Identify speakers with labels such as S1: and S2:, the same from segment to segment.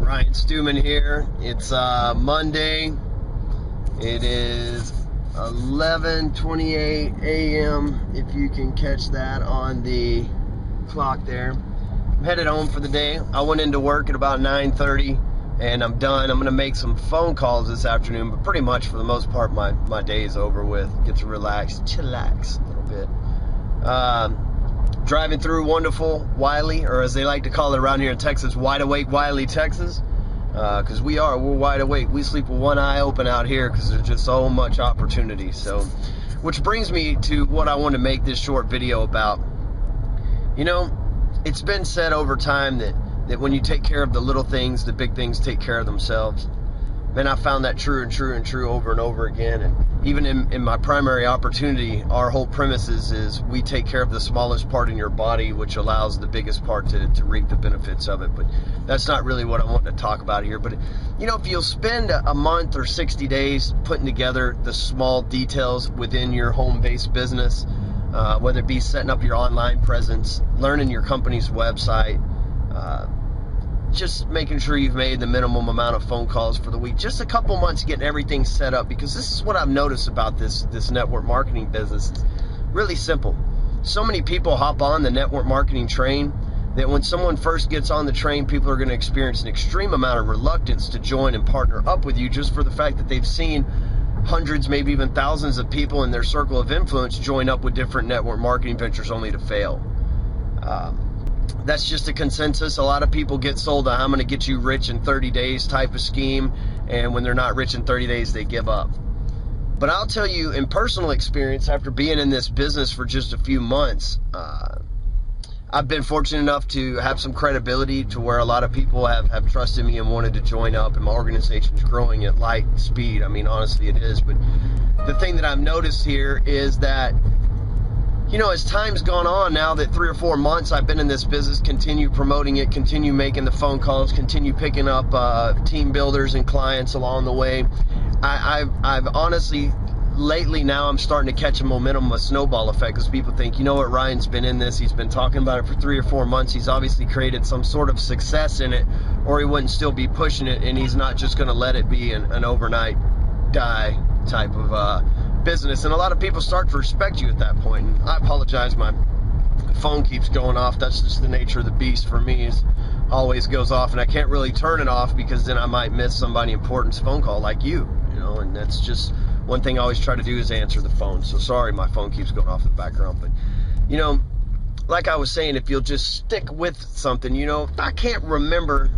S1: Ryan Stewman here. It's Monday. It is 11:28 a.m. if you can catch that on the clock there. I'm headed home for the day. I went into work at about 9:30 and I'm done. I'm going to make some phone calls this afternoon, but pretty much for the most part my day is over with. Get to relax, chillax a little bit. Driving through wonderful Wiley, or as they like to call it around here in Texas, Wide Awake Wiley, Texas. Because we're wide awake. We sleep with one eye open out here because there's just so much opportunity. So, which brings me to what I want to make this short video about. You know, it's been said over time that when you take care of the little things, the big things take care of themselves. Man, I found that true and true and true over and over again. And even in my primary opportunity, our whole premise is we take care of the smallest part in your body, which allows the biggest part to reap the benefits of it. But that's not really what I want to talk about here. But, you know, if you'll spend a month or 60 days putting together the small details within your home-based business, whether it be setting up your online presence, learning your company's website, just making sure you've made the minimum amount of phone calls for the week, just a couple months getting everything set up, because this is what I've noticed about this network marketing business. It's really simple. So many people hop on the network marketing train that when someone first gets on the train, people are going to experience an extreme amount of reluctance to join and partner up with you, just for the fact that they've seen hundreds, maybe even thousands of people in their circle of influence join up with different network marketing ventures only to fail. That's just a consensus. A lot of people get sold a I'm going to get you rich in 30 days type of scheme, and when they're not rich in 30 days, they give up. But I'll tell you, in personal experience, after being in this business for just a few months, I've been fortunate enough to have some credibility to where a lot of people have trusted me and wanted to join up, and my organization's growing at light speed. I mean, honestly, it is. But the thing that I've noticed here is that, you know, as time's gone on, now that 3 or 4 months I've been in this business, continue promoting it, continue making the phone calls, continue picking up team builders and clients along the way, I've honestly, lately now I'm starting to catch a momentum, a snowball effect, because people think, you know what, Ryan's been in this, he's been talking about it for 3 or 4 months, he's obviously created some sort of success in it, or he wouldn't still be pushing it, and he's not just going to let it be an overnight die type of business. And a lot of people start to respect you at that point. And I apologize, my phone keeps going off. That's just the nature of the beast for me. It always goes off, and I can't really turn it off because then I might miss somebody important's phone call like you know, and that's just one thing I always try to do is answer the phone. So sorry my phone keeps going off in the background, but you know, like I was saying, if you'll just stick with something, you know, I can't remember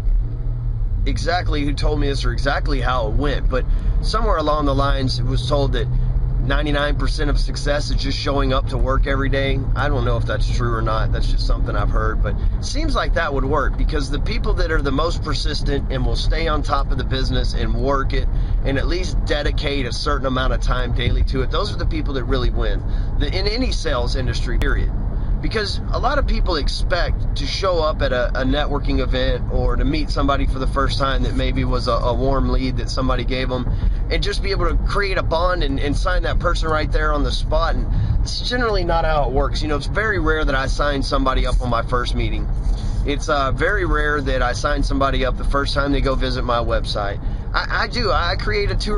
S1: exactly who told me this or exactly how it went, but somewhere along the lines it was told that 99% of success is just showing up to work every day. I don't know if that's true or not. That's just something I've heard, but it seems like that would work, because the people that are the most persistent and will stay on top of the business and work it and at least dedicate a certain amount of time daily to it, those are the people that really win in any sales industry, period. Because a lot of people expect to show up at a networking event or to meet somebody for the first time that maybe was a warm lead that somebody gave them, and just be able to create a bond and sign that person right there on the spot. And it's generally not how it works. You know, it's very rare that I sign somebody up on my first meeting. It's very rare that I sign somebody up the first time they go visit my website. I create a two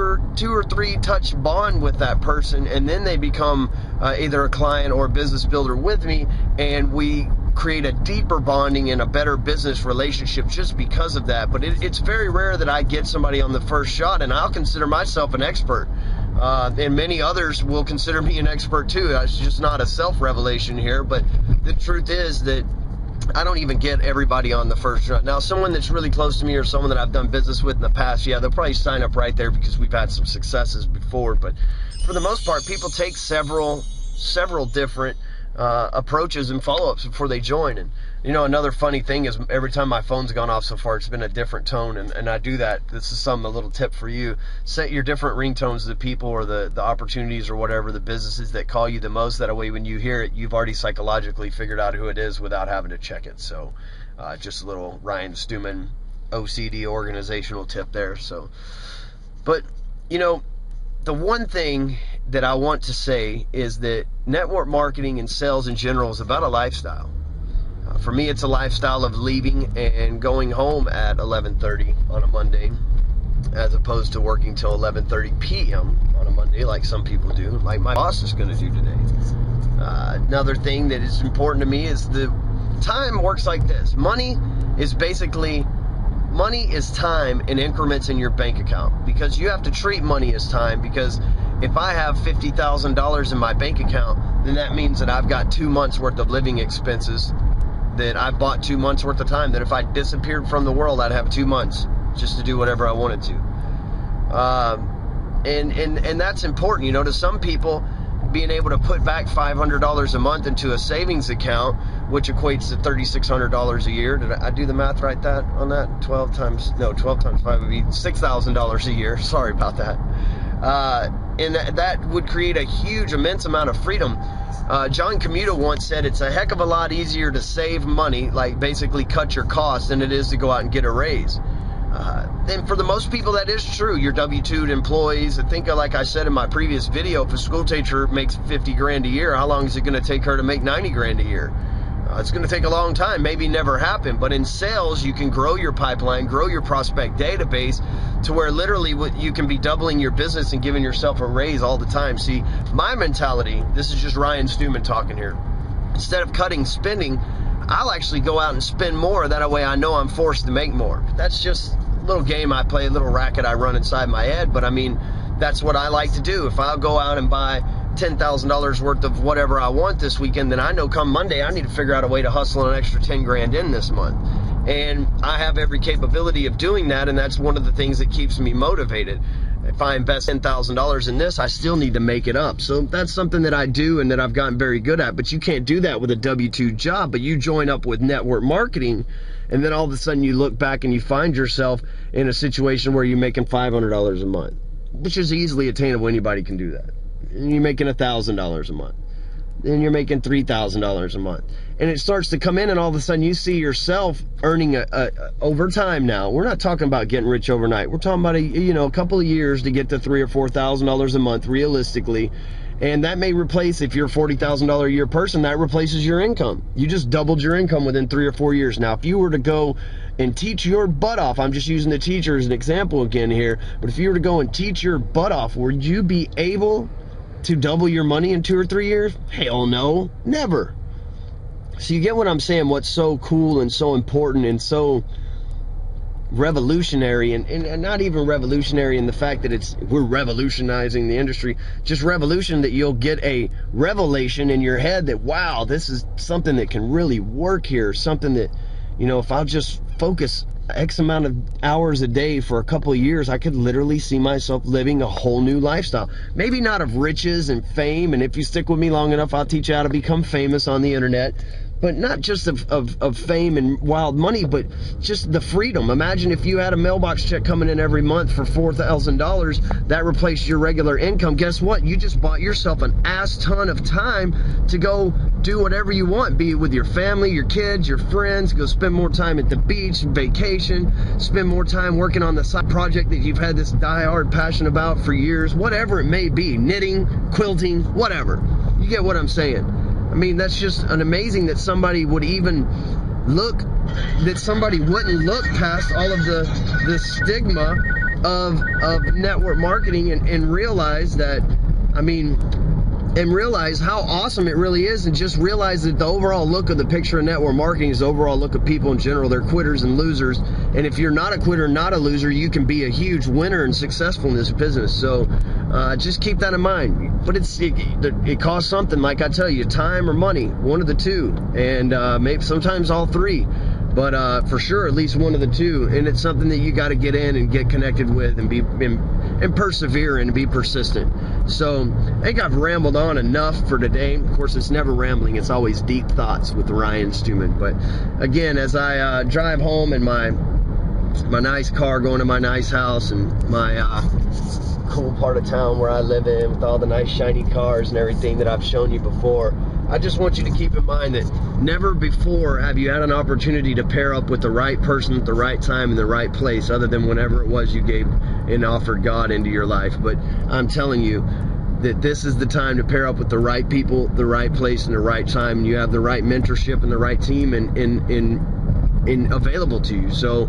S1: or three touch bond with that person, and then they become either a client or a business builder with me, and we create a deeper bonding and a better business relationship just because of that. But it's very rare that I get somebody on the first shot, and I'll consider myself an expert. And many others will consider me an expert too. It's just not a self-revelation here, but the truth is that I don't even get everybody on the first run. Now, someone that's really close to me or someone that I've done business with in the past, yeah, they'll probably sign up right there because we've had some successes before. But for the most part, people take several different approaches and follow-ups before they join. And you know, another funny thing is every time my phone's gone off so far, it's been a different tone, and I do that. This is a little tip for you. Set your different ringtones to the people or the opportunities or whatever, the businesses that call you the most. That way when you hear it, you've already psychologically figured out who it is without having to check it. So just a little Ryan Stewman OCD organizational tip there. So, but you know, the one thing that I want to say is that network marketing and sales in general is about a lifestyle. For me, it's a lifestyle of leaving and going home at 11:30 on a Monday, as opposed to working till 11:30 p.m. on a Monday like some people do, like my boss is going to do today. Another thing that is important to me is the time works like this. Money is time in increments in your bank account, because you have to treat money as time, because if I have $50,000 in my bank account, then that means that I've got 2 months worth of living expenses, that I bought 2 months worth of time, that if I disappeared from the world, I'd have 2 months just to do whatever I wanted to. And that's important, you know, to some people. Being able to put back $500 a month into a savings account, which equates to $3,600 a year. Did I do the math right on that? 12 times 5 would be $6,000 a year. Sorry about that. And that would create a huge, immense amount of freedom. John Commuto once said it's a heck of a lot easier to save money, like basically cut your costs, than it is to go out and get a raise. And for the most people, that is true. Your W-2 employees, I think, like I said in my previous video, if a school teacher makes 50 grand a year, how long is it going to take her to make 90 grand a year? It's going to take a long time, maybe never happen. But in sales, you can grow your pipeline, grow your prospect database to where literally you can be doubling your business and giving yourself a raise all the time. See, my mentality, this is just Ryan Stewman talking here. Instead of cutting spending, I'll actually go out and spend more. That way I know I'm forced to make more. That's just a little game I play, a little racket I run inside my head. But I mean, that's what I like to do. If I'll go out and buy $10,000 worth of whatever I want this weekend, then I know come Monday I need to figure out a way to hustle an extra 10 grand in this month. And I have every capability of doing that, and that's one of the things that keeps me motivated. If I invest $10,000 in this, I still need to make it up. So that's something that I do and that I've gotten very good at. But you can't do that with a W-2 job. But you join up with network marketing, and then all of a sudden you look back and you find yourself in a situation where you're making $500 a month, which is easily attainable. Anybody can do that. And you're making $1,000 a month. Then you're making $3,000 a month. And it starts to come in, and all of a sudden you see yourself earning over time now. We're not talking about getting rich overnight. We're talking about a couple of years to get to $3,000 or $4,000 a month realistically. And that may replace, if you're a $40,000 a year person, that replaces your income. You just doubled your income within 3 or 4 years. Now, if you were to go and teach your butt off, I'm just using the teacher as an example again here, but if you were to go and teach your butt off, would you be able to double your money in 2 or 3 years? Hell no, never. So you get what I'm saying, what's so cool and so important and so revolutionary, and not even revolutionary in the fact that we're revolutionizing the industry, just revolution that you'll get a revelation in your head that, wow, this is something that can really work here, something that, if I'll just focus X amount of hours a day for a couple of years, I could literally see myself living a whole new lifestyle. Maybe not of riches and fame, and if you stick with me long enough, I'll teach you how to become famous on the internet. But not just of fame and wild money, but just the freedom. Imagine if you had a mailbox check coming in every month for $4,000, that replaced your regular income. Guess what? You just bought yourself an ass ton of time to go do whatever you want, be it with your family, your kids, your friends, go spend more time at the beach, vacation, spend more time working on the side project that you've had this die-hard passion about for years, whatever it may be, knitting, quilting, whatever. You get what I'm saying? I mean, that's just an amazing that somebody would even somebody wouldn't look past all of the stigma of network marketing and realize that, and realize how awesome it really is, and just realize that the overall look of the picture of network marketing is the overall look of people in general. They're quitters and losers, and if you're not a quitter, not a loser, you can be a huge winner and successful in this business. So just keep that in mind. But it costs something, like I tell you, time or money, one of the two, and maybe sometimes all three. But for sure, at least one of the two, and it's something that you got to get in and get connected with and persevere and be persistent. So I think I've rambled on enough for today. Of course, it's never rambling; it's always deep thoughts with Ryan Stewman. But again, as I drive home in my nice car, going to my nice house and my cool part of town where I live in, with all the nice shiny cars and everything that I've shown you before, I just want you to keep in mind that never before have you had an opportunity to pair up with the right person at the right time in the right place, other than whenever it was you gave and offered God into your life. But I'm telling you, that this is the time to pair up with the right people, the right place, and the right time, and you have the right mentorship and the right team in available to you. So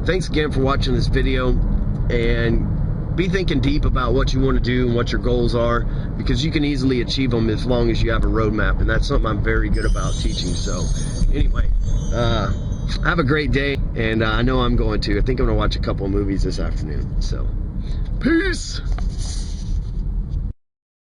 S1: thanks again for watching this video, and be thinking deep about what you want to do and what your goals are, because you can easily achieve them as long as you have a roadmap, and that's something I'm very good about teaching. So anyway, have a great day, and I know I'm going to. I think I'm going to watch a couple of movies this afternoon. So peace.